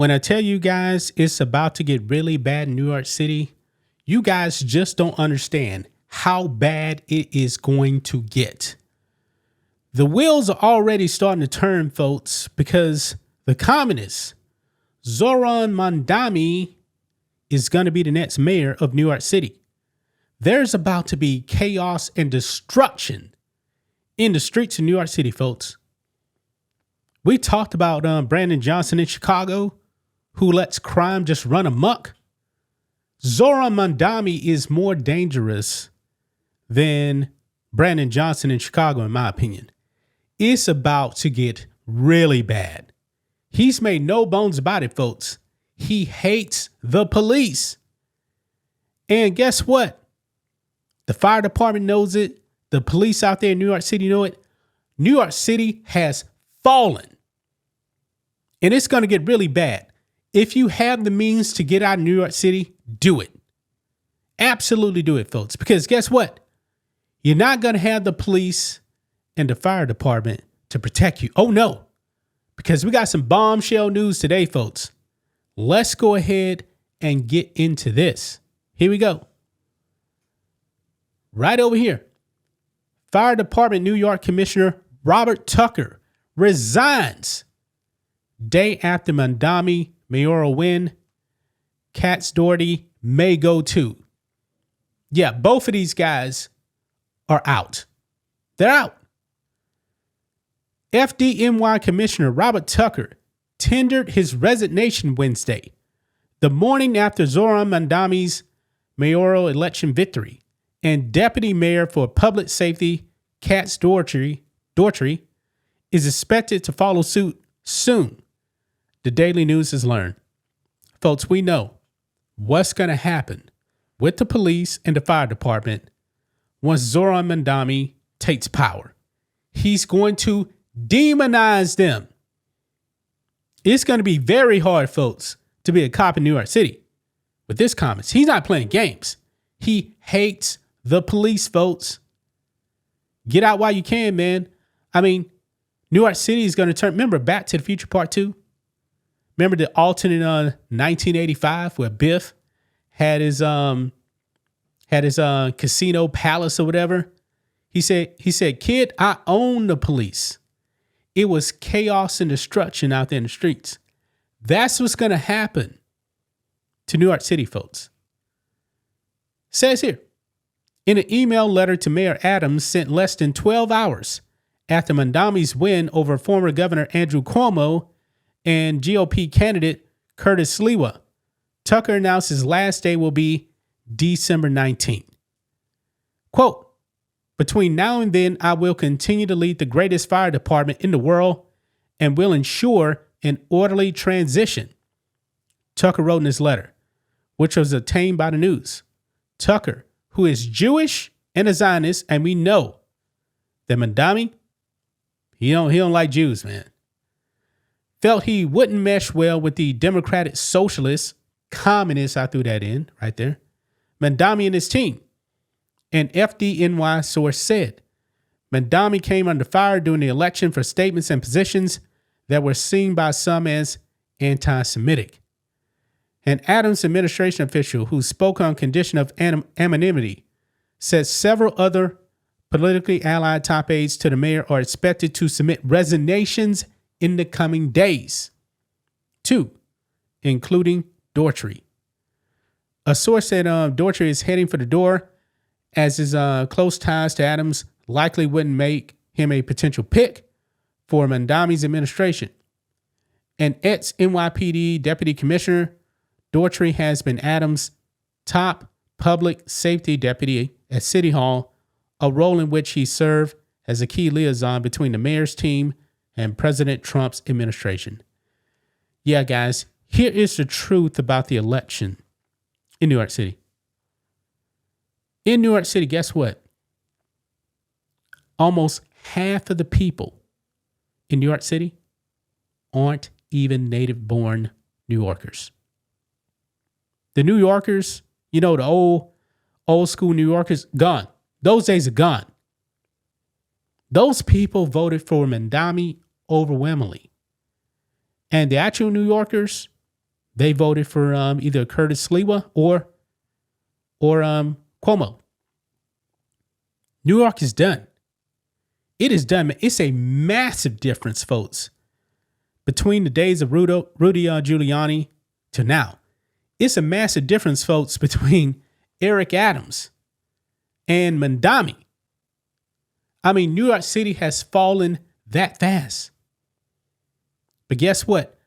When I tell you guys it's about to get really bad in New York City, you guys just don't understand how bad it is going to get. The wheels are already starting to turn, folks, because the communist, Zoran Mandami, is going to be the next mayor of New York City. There's about to be chaos and destruction in the streets of New York City, folks. We talked about Brandon Johnson in Chicago, who lets crime just run amok. Zoran Mandami is more dangerous than Brandon Johnson in Chicago, in my opinion. It's about to get really bad. He's made no bones about it, folks. He hates the police. And guess what? The fire department knows it. The police out there in New York City know it. New York City has fallen. And it's going to get really bad. If you have the means to get out of New York City, do it. Absolutely do it, folks. Because guess what? You're not going to have the police and the fire department to protect you. Oh, no. Because we got some bombshell news today, folks. Let's go ahead and get into this. Here we go. Right over here. Fire Department New York Commissioner Robert Tucker resigns day after Mandami mayoral win. Katz Doherty may go too. Yeah, both of these guys are out. They're out. FDNY Commissioner Robert Tucker tendered his resignation Wednesday, the morning after Zoran Mandami's mayoral election victory, and Deputy Mayor for Public Safety Katz Doherty is expected to follow suit soon, the Daily News has learned. Folks, we know what's going to happen with the police and the fire department once Zoran Mandami takes power. He's going to demonize them. It's going to be very hard, folks, to be a cop in New York City with this comments. He's not playing games. He hates the police, folks. Get out while you can, man. I mean, New York City is going to turn. Remember Back to the Future Part 2? Remember the alternate 1985 where Biff had his casino palace or whatever? He said, "Kid, I own the police." It was chaos and destruction out there in the streets. That's what's going to happen to New York City, folks. Says here, in an email letter to Mayor Adams sent less than 12 hours after Mandami's win over former Governor Andrew Cuomo and GOP candidate Curtis Sliwa, Tucker announced his last day will be December 19th. Quote, "Between now and then, I will continue to lead the greatest fire department in the world and will ensure an orderly transition," Tucker wrote in his letter, which was obtained by the news. Tucker, who is Jewish and a Zionist, and we know that Mandami, he don't like Jews, man, felt he wouldn't mesh well with the Democratic Socialists, communists, I threw that in right there, Mandami and his team. An FDNY source said Mandami came under fire during the election for statements and positions that were seen by some as anti-Semitic. An Adams administration official who spoke on condition of anonymity said several other politically allied top aides to the mayor are expected to submit resignations in the coming days, too, including Doherty. A source said Doherty is heading for the door, as his close ties to Adams likely wouldn't make him a potential pick for Mandami's administration. An ex-NYPD deputy commissioner, Doherty has been Adams' top public safety deputy at City Hall, a role in which he served as a key liaison between the mayor's team and President Trump's administration. Yeah, guys, here is the truth about the election in New York City. In New York City, guess what? Almost half of the people in New York City aren't even native-born New Yorkers. The New Yorkers, you know, the old school New Yorkers, gone. Those days are gone. Those people voted for Mandami overwhelmingly. And the actual New Yorkers, They voted for either Curtis Sliwa or Cuomo. New York is done. It is done. It's a massive difference, folks, between the days of Rudy Giuliani to now. It's a massive difference, folks, between Eric Adams and Mandami. I mean, New York City has fallen that fast. But guess what?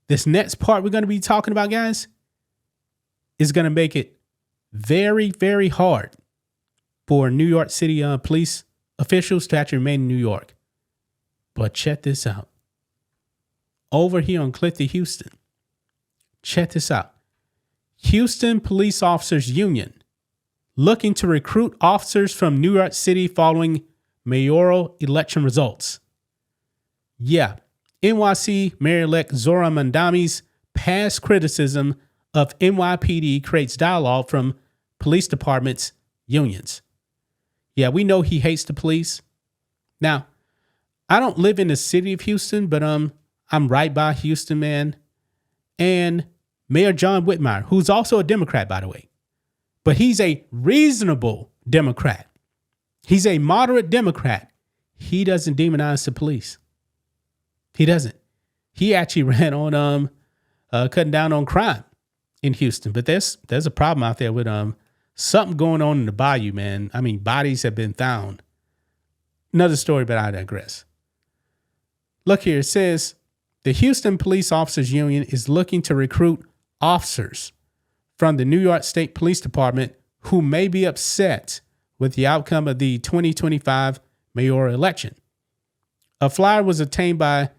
This next part we're going to be talking about, guys, is going to make it very, very hard for New York City police officials to actually remain in New York. But check this out. Over here on Clifton, Houston, check this out. Houston Police Officers Union looking to recruit officers from New York City following mayoral election results. Yeah, NYC Mayor-elect Zora Mandami's past criticism of NYPD creates dialogue from police departments' unions. Yeah, we know he hates the police. Now, I don't live in the city of Houston, but I'm right by Houston, man. And Mayor John Whitmire, who's also a Democrat, by the way, but he's a reasonable Democrat. He's a moderate Democrat. He doesn't demonize the police. He doesn't. He actually ran on cutting down on crime in Houston. But there's a problem out there with something going on in the bayou, man. I mean, bodies have been found. Another story, but I digress. Look here. It says the Houston Police Officers Union is looking to recruit officers from the New York State Police Department who may be upset with the outcome of the 2025 mayoral election. A flyer was obtained by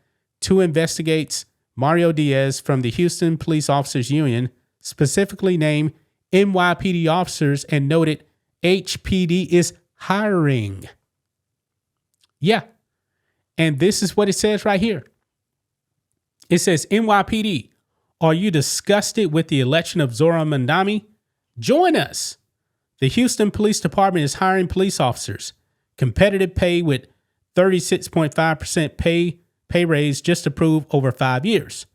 two investigates Mario Diaz from the Houston Police Officers Union, specifically named NYPD officers and noted HPD is hiring. Yeah. And this is what it says right here. It says, NYPD, are you disgusted with the election of Zora Mandami? Join us. The Houston Police Department is hiring police officers. Competitive pay with 36.5% pay raise just approved over 5 years.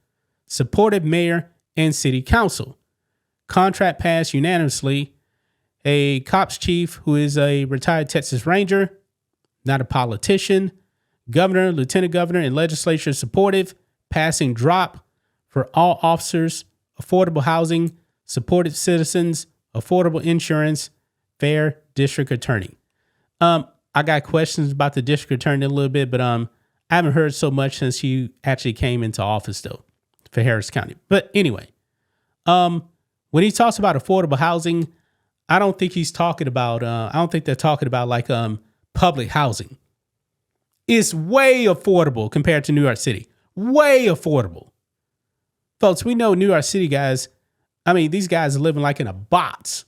Supportive mayor and city council. Contract passed unanimously. A cops chief who is a retired Texas Ranger, not a politician. Governor, lieutenant governor, and legislature supportive. Passing drop for all officers. Affordable housing. Supportive citizens. Affordable insurance. Fair district attorney. I got questions about the district attorney a little bit, but I haven't heard so much since he actually came into office though for Harris County. But anyway, when he talks about affordable housing, I don't think he's talking about. I don't think they're talking about like public housing. It's way affordable compared to New York City. Way affordable, folks. We know New York City guys. I mean, these guys are living like in a box.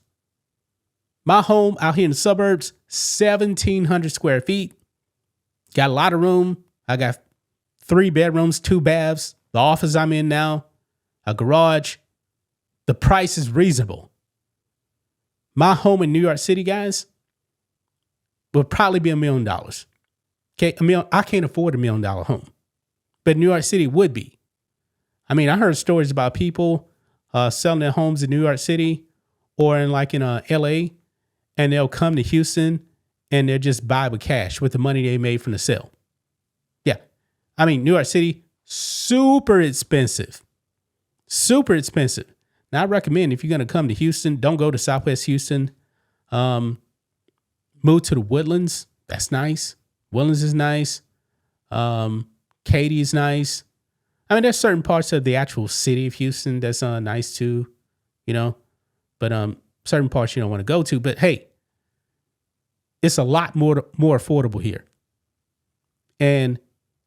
My home out here in the suburbs, 1,700 square feet. Got a lot of room. I got 3 bedrooms, 2 baths. The office I'm in now, a garage. The price is reasonable. My home in New York City, guys, would probably be $1 million. Okay, I can't afford $1 million home, but New York City would be. I mean, I heard stories about people selling their homes in New York City or in LA, and they'll come to Houston and they'll just buy with cash with the money they made from the sale. Yeah. I mean, New York City, super expensive. Super expensive. Now, I recommend if you're going to come to Houston, don't go to Southwest Houston. Move to the Woodlands. That's nice. Woodlands is nice. Katy is nice. I mean, there's certain parts of the actual city of Houston that's nice too, but certain parts you don't want to go to. But hey, it's a lot more affordable here. And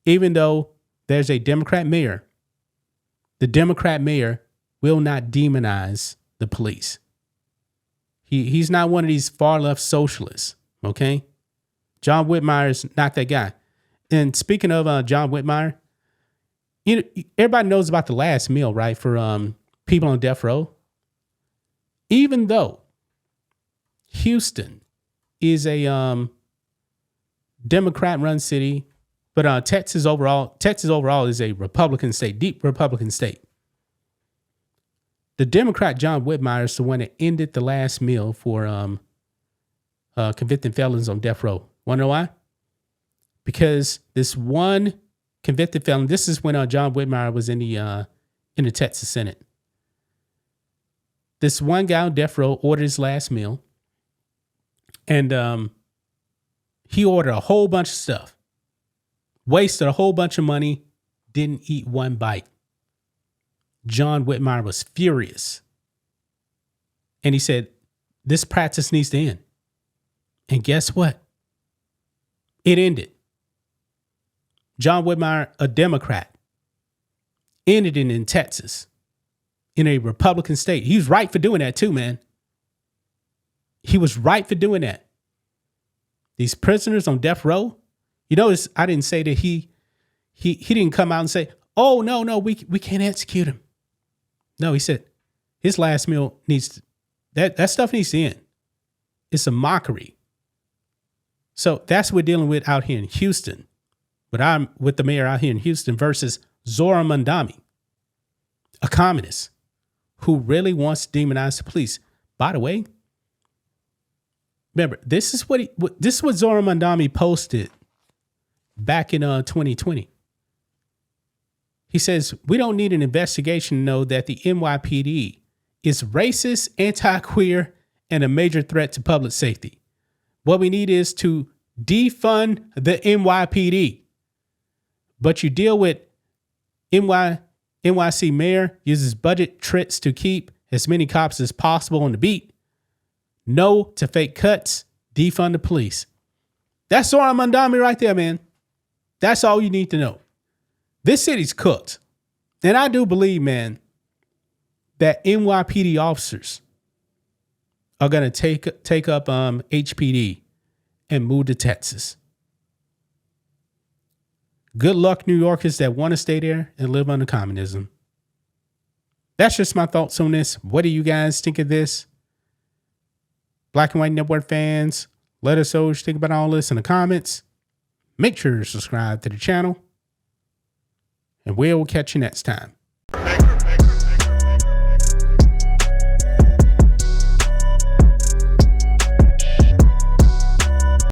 even though there's a Democrat mayor, the Democrat mayor will not demonize the police. He's not one of these far left socialists. Okay. John Whitmire is not that guy. And speaking of John Whitmire, everybody knows about the last meal, right? For people on death row. Even though Houston is a Democrat-run city, but Texas overall is a Republican state, deep Republican state. The Democrat John Whitmire is the one that ended the last meal for convicted felons on death row. Want to know why? Because this one convicted felon, this is when John Whitmire was in the Texas Senate. This one guy on death row ordered his last meal, and he ordered a whole bunch of stuff, wasted a whole bunch of money, didn't eat one bite. John Whitmire was furious. And he said, this practice needs to end. And guess what? It ended. John Whitmire, a Democrat, ended it in Texas, in a Republican state. He was right for doing that too, man. He was right for doing that. These prisoners on death row, you notice I didn't say that he didn't come out and say, oh, no, we can't execute him. No, he said his last meal that stuff needs to end. It's a mockery. So that's what we're dealing with out here in Houston. But I'm with the mayor out here in Houston versus Zora Mandami, a communist who really wants to demonize the police. By the way, remember, this is what Zora Mandami posted back in 2020. He says, we don't need an investigation to know that the NYPD is racist, anti-queer, and a major threat to public safety. What we need is to defund the NYPD. But you deal with NYC mayor uses budget tricks to keep as many cops as possible on the beat. No to fake cuts, defund the police. That's Zora Mandami right there, man. That's all you need to know. This city's cooked. And I do believe, man, that NYPD officers are going to take up HPD and move to Texas. Good luck, New Yorkers that want to stay there and live under communism. That's just my thoughts on this. What do you guys think of this? Black and White Network fans, let us know what you think about all this in the comments. Make sure to subscribe to the channel. And we'll catch you next time.